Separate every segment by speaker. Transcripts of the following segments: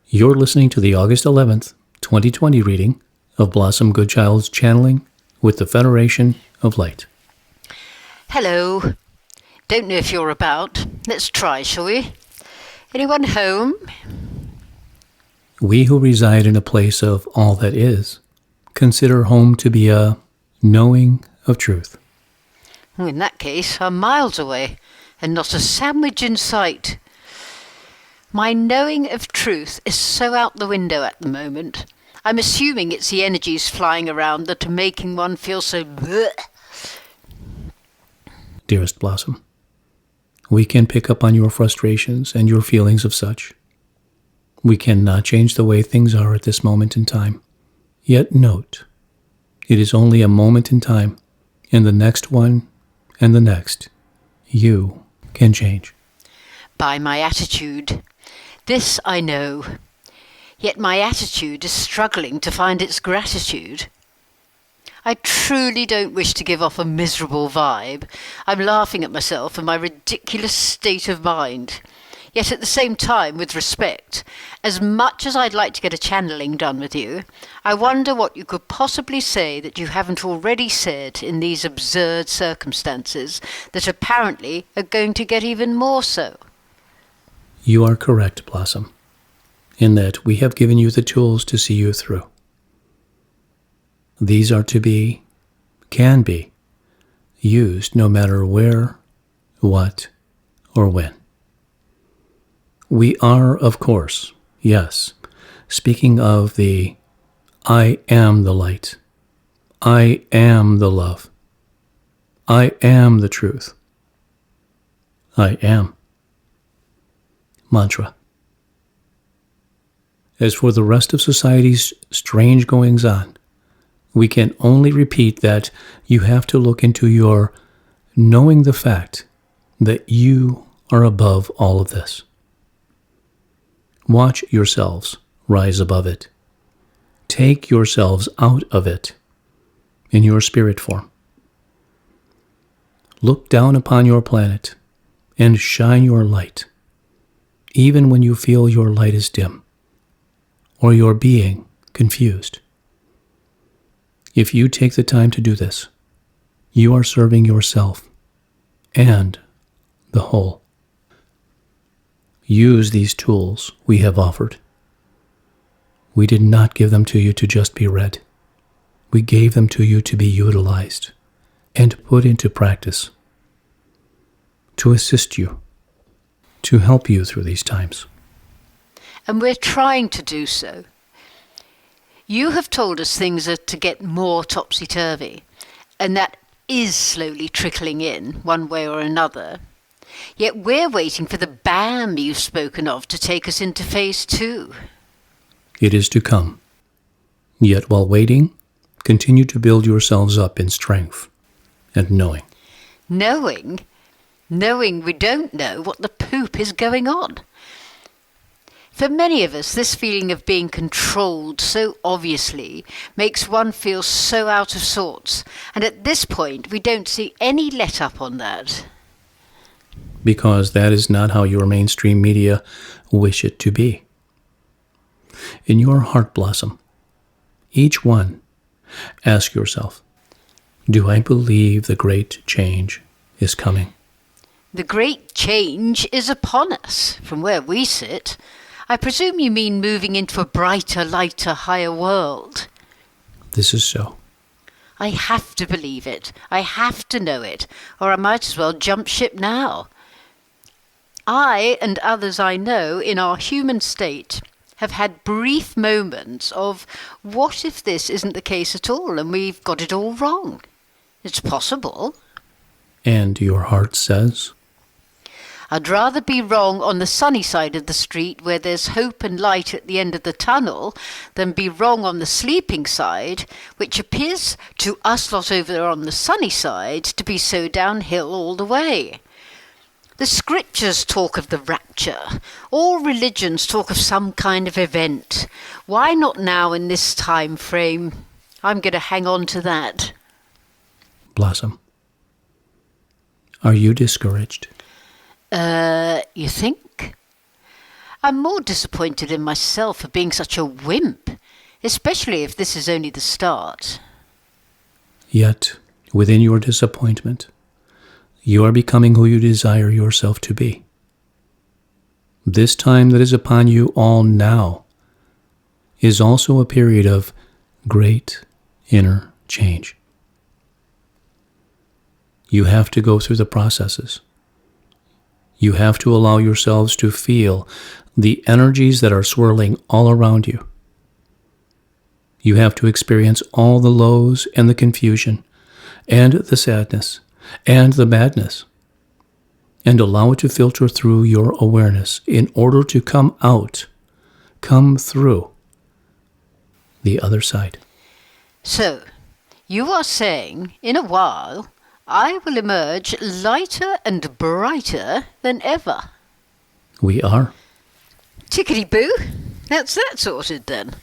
Speaker 1: You're listening to the August 11th, 2020 reading of Blossom Goodchild's Channeling with the Federation of Light.
Speaker 2: Hello. Don't know if you're about. Let's try, shall we? Anyone home?
Speaker 1: We who reside in a place of all that is consider home to be a knowing of truth.
Speaker 2: In that case, I'm miles away, and not a sandwich in sight. My knowing of truth is so out the window at the moment. I'm assuming it's the energies flying around that are making one feel so bleh.
Speaker 1: Dearest Blossom, we can pick up on your frustrations and your feelings of such. We cannot change the way things are at this moment in time. Yet note, it is only a moment in time, and the next one and the next, you can change.
Speaker 2: By my attitude. This I know. Yet my attitude is struggling to find its gratitude. I truly don't wish to give off a miserable vibe. I'm laughing at myself and my ridiculous state of mind. Yet at the same time, with respect, as much as I'd like to get a channeling done with you, I wonder what you could possibly say that you haven't already said in these absurd circumstances that apparently are going to get even more so.
Speaker 1: You are correct, Blossom, in that we have given you the tools to see you through. These are to be, can be, used no matter where, what, or when. We are, of course, yes, speaking of the I am the light, I am the love, I am the truth, I am. Mantra. As for the rest of society's strange goings-on, we can only repeat that you have to look into your knowing the fact that you are above all of this. Watch yourselves rise above it. Take yourselves out of it in your spirit form. Look down upon your planet and shine your light, even when you feel your light is dim or your being confused. If you take the time to do this, you are serving yourself and the whole. Use these tools we have offered. We did not give them to you to just be read. We gave them to you to be utilized and put into practice, to assist you, to help you through these times.
Speaker 2: And we're trying to do so. You have told us things are to get more topsy-turvy, and that is slowly trickling in, one way or another. Yet we're waiting for the BAM you've spoken of to take us into phase 2.
Speaker 1: It is to come. Yet while waiting, continue to build yourselves up in strength and knowing.
Speaker 2: Knowing? Knowing we don't know what the poop is going on. For many of us, this feeling of being controlled so obviously makes one feel so out of sorts, and at this point we don't see any let-up on that.
Speaker 1: Because that is not how your mainstream media wish it to be. In your heart, Blossom, each one, ask yourself, do I believe the great change is coming?
Speaker 2: The great change is upon us, from where we sit. I presume you mean moving into a brighter, lighter, higher world.
Speaker 1: This is so.
Speaker 2: I have to believe it. I have to know it, or I might as well jump ship now. I and others I know in our human state have had brief moments of, what if this isn't the case at all and we've got it all wrong? It's possible.
Speaker 1: And your heart says?
Speaker 2: I'd rather be wrong on the sunny side of the street where there's hope and light at the end of the tunnel than be wrong on the sleeping side, which appears to us lot over there on the sunny side to be so downhill all the way. The scriptures talk of the rapture. All religions talk of some kind of event. Why not now in this time frame? I'm going to hang on to that.
Speaker 1: Blossom, are you discouraged?
Speaker 2: You think? I'm more disappointed in myself for being such a wimp, especially if this is only the start.
Speaker 1: Yet, within your disappointment, you are becoming who you desire yourself to be. This time that is upon you all now is also a period of great inner change. You have to go through the processes. You have to allow yourselves to feel the energies that are swirling all around you. You have to experience all the lows and the confusion and the sadness and the badness, and allow it to filter through your awareness in order to come through the other side.
Speaker 2: So, you are saying, in a while, I will emerge lighter and brighter than ever.
Speaker 1: We are.
Speaker 2: Tickety-boo, that's that sorted then.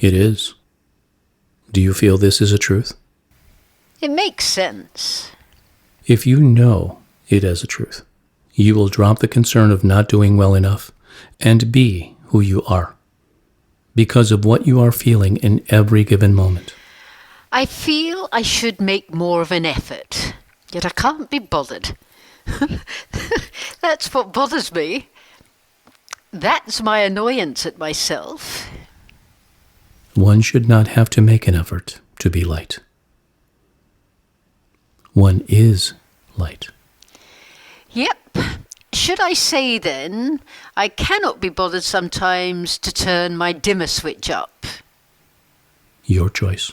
Speaker 1: It is. Do you feel this is a truth?
Speaker 2: It makes sense.
Speaker 1: If you know it as a truth, you will drop the concern of not doing well enough and be who you are because of what you are feeling in every given moment.
Speaker 2: I feel I should make more of an effort, yet I can't be bothered. That's what bothers me. That's my annoyance at myself.
Speaker 1: One should not have to make an effort to be light. One is light.
Speaker 2: Yep. Should I say then, I cannot be bothered sometimes to turn my dimmer switch up?
Speaker 1: Your choice.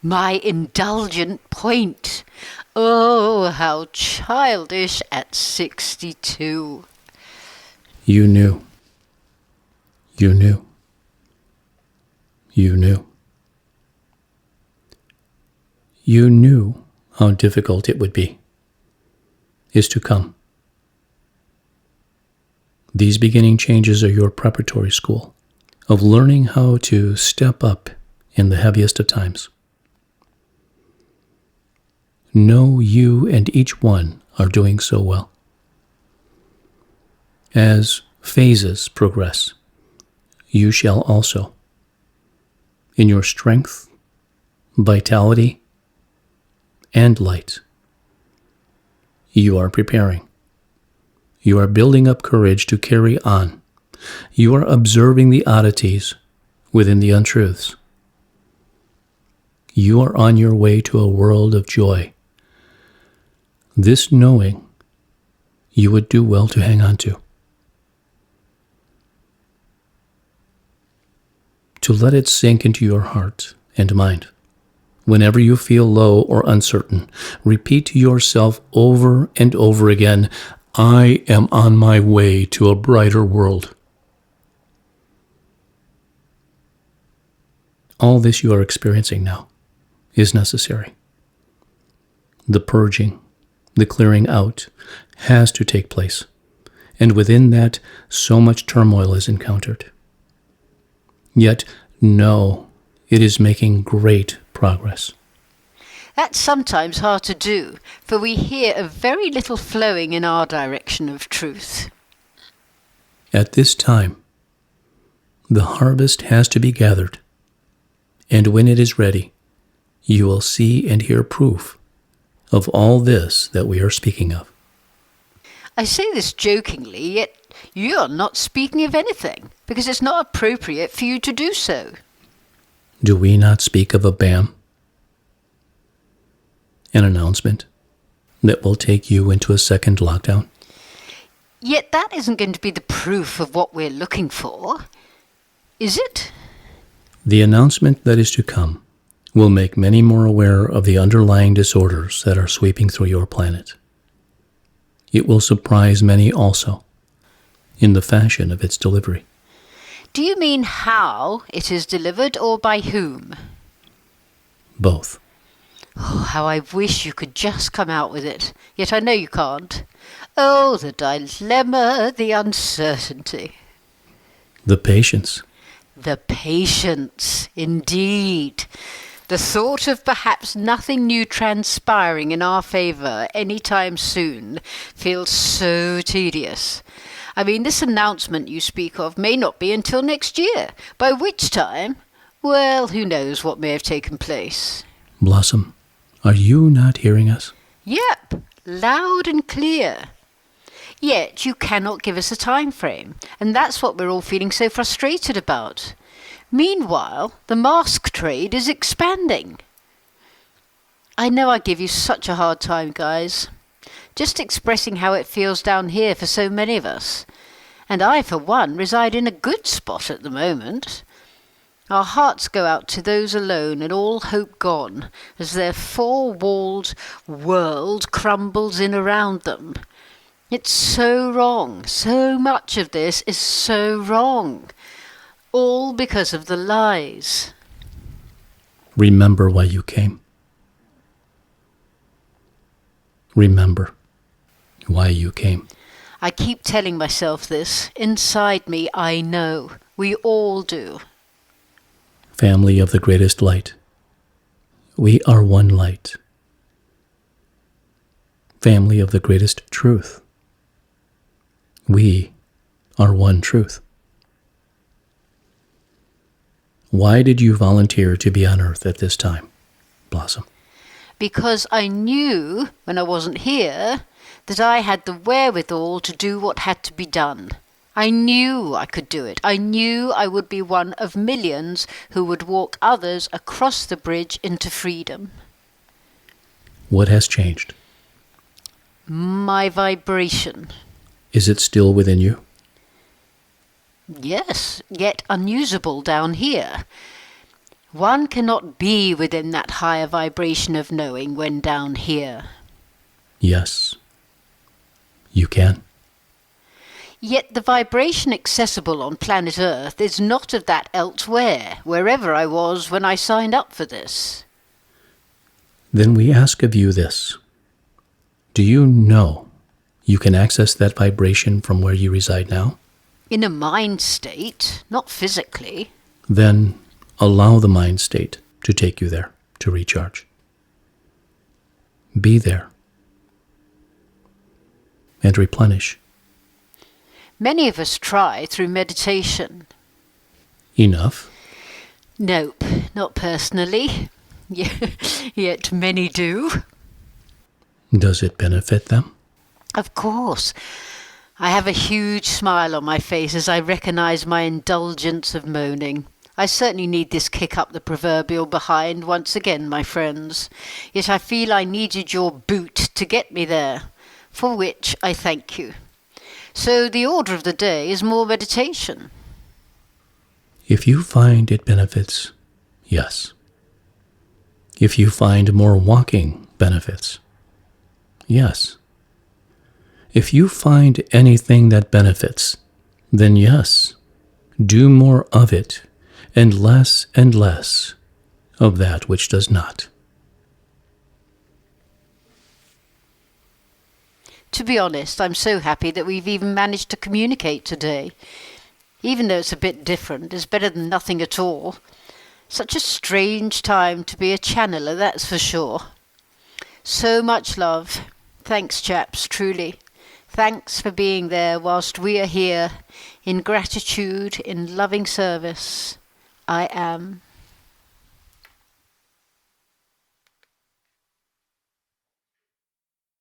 Speaker 2: My indulgent point. Oh, how childish at 62.
Speaker 1: You knew. You knew. You knew. You knew how difficult it would be, is to come. These beginning changes are your preparatory school of learning how to step up in the heaviest of times. Know you and each one are doing so well. As phases progress, you shall also, in your strength, vitality, and light, you are preparing. You are building up courage to carry on. You are observing the oddities within the untruths. You are on your way to a world of joy. This knowing you would do well to hang on to. To let it sink into your heart and mind. Whenever you feel low or uncertain, repeat to yourself over and over again, I am on my way to a brighter world. All this you are experiencing now is necessary. The purging, the clearing out has to take place, and within that, so much turmoil is encountered. Yet, know it is making great progress.
Speaker 2: That's sometimes hard to do, for we hear of very little flowing in our direction of truth.
Speaker 1: At this time, the harvest has to be gathered, and when it is ready, you will see and hear proof of all this that we are speaking of.
Speaker 2: I say this jokingly, yet you are not speaking of anything, because it's not appropriate for you to do so.
Speaker 1: Do we not speak of a BAM? An announcement that will take you into a second lockdown?
Speaker 2: Yet that isn't going to be the proof of what we're looking for, is it?
Speaker 1: The announcement that is to come will make many more aware of the underlying disorders that are sweeping through your planet. It will surprise many also in the fashion of its delivery.
Speaker 2: Do you mean how it is delivered or by whom?
Speaker 1: Both.
Speaker 2: Oh, how I wish you could just come out with it, yet I know you can't. Oh, the dilemma, the uncertainty.
Speaker 1: The patience.
Speaker 2: The patience, indeed. The thought of perhaps nothing new transpiring in our favour any time soon feels so tedious. I mean, this announcement you speak of may not be until next year, by which time, well, who knows what may have taken place.
Speaker 1: Blossom, are you not hearing us?
Speaker 2: Yep, loud and clear. Yet you cannot give us a time frame, and that's what we're all feeling so frustrated about. Meanwhile, the mask trade is expanding. I know I give you such a hard time, guys. Just expressing how it feels down here for so many of us. And I, for one, reside in a good spot at the moment. Our hearts go out to those alone and all hope gone, as their four-walled world crumbles in around them. It's so wrong. So much of this is so wrong. All because of the lies.
Speaker 1: Remember why you came. Remember why you came.
Speaker 2: I keep telling myself this. Inside me, I know. We all do.
Speaker 1: Family of the greatest light. We are one light. Family of the greatest truth. We are one truth. Why did you volunteer to be on Earth at this time, Blossom?
Speaker 2: Because I knew, when I wasn't here, that I had the wherewithal to do what had to be done. I knew I could do it. I knew I would be one of millions who would walk others across the bridge into freedom.
Speaker 1: What has changed?
Speaker 2: My vibration.
Speaker 1: Is it still within you?
Speaker 2: Yes, yet unusable down here. One cannot be within that higher vibration of knowing when down here.
Speaker 1: Yes, you can.
Speaker 2: Yet the vibration accessible on planet Earth is not of that elsewhere, wherever I was when I signed up for this.
Speaker 1: Then we ask of you this. Do you know you can access that vibration from where you reside now?
Speaker 2: In a mind state, not physically.
Speaker 1: Then allow the mind state to take you there to recharge. Be there and replenish.
Speaker 2: Many of us try through meditation.
Speaker 1: Enough.
Speaker 2: Nope, not personally. Yet many do.
Speaker 1: Does it benefit them?
Speaker 2: Of course. I have a huge smile on my face as I recognise my indulgence of moaning. I certainly need this kick up the proverbial behind once again, my friends. Yet I feel I needed your boot to get me there, for which I thank you. So the order of the day is more meditation.
Speaker 1: If you find it benefits, yes. If you find more walking benefits, yes. If you find anything that benefits, then yes, do more of it and less of that which does not.
Speaker 2: To be honest, I'm so happy that we've even managed to communicate today. Even though it's a bit different, it's better than nothing at all. Such a strange time to be a channeler, that's for sure. So much love. Thanks, chaps, truly. Thanks for being there whilst we are here, in gratitude, in loving service. I am.